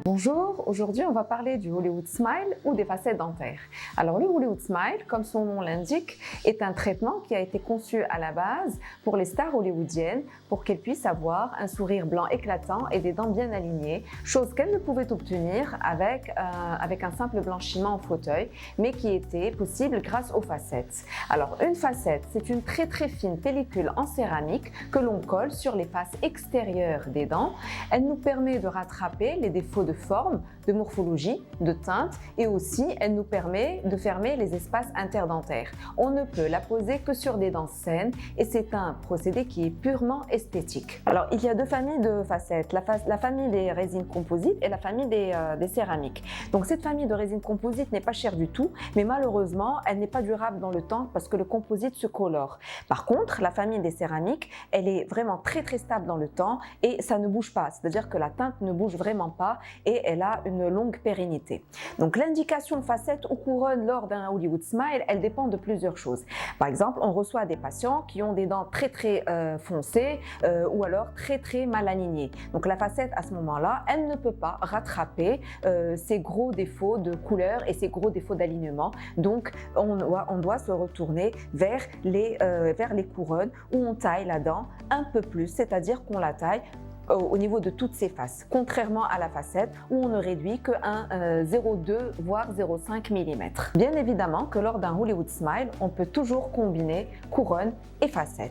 Bonjour, aujourd'hui on va parler du Hollywood Smile ou des facettes dentaires. Alors le Hollywood Smile, comme son nom l'indique, est un traitement qui a été conçu à la base pour les stars hollywoodiennes pour qu'elles puissent avoir un sourire blanc éclatant et des dents bien alignées, chose qu'elles ne pouvaient obtenir avec un simple blanchiment en fauteuil, mais qui était possible grâce aux facettes. Alors une facette, c'est une très fine pellicule en céramique que l'on colle sur les faces extérieures des dents. Elle nous permet de rattraper les défauts de forme, de morphologie, de teinte et aussi elle nous permet de fermer les espaces interdentaires. On ne peut la poser que sur des dents saines et c'est un procédé qui est purement esthétique. Alors il y a deux familles de facettes, la famille des résines composites et la famille des céramiques. Donc cette famille de résine composite n'est pas chère du tout, mais malheureusement elle n'est pas durable dans le temps parce que le composite se colore. Par contre, la famille des céramiques, elle est vraiment très stable dans le temps et ça ne bouge pas, c'est-à-dire que la teinte ne bouge vraiment pas et elle a une longue pérennité. Donc l'indication facette ou couronne lors d'un Hollywood Smile, elle dépend de plusieurs choses. Par exemple, on reçoit des patients qui ont des dents très foncées ou alors très mal alignées. Donc la facette à ce moment-là, elle ne peut pas rattraper ces gros défauts de couleur et ces gros défauts d'alignement. Donc on doit se retourner vers les couronnes où on taille la dent un peu plus, c'est-à-dire qu'on la taille au niveau de toutes ses faces, contrairement à la facette où on ne réduit que 0,2 voire 0,5 mm. Bien évidemment que lors d'un Hollywood Smile, on peut toujours combiner couronne et facette.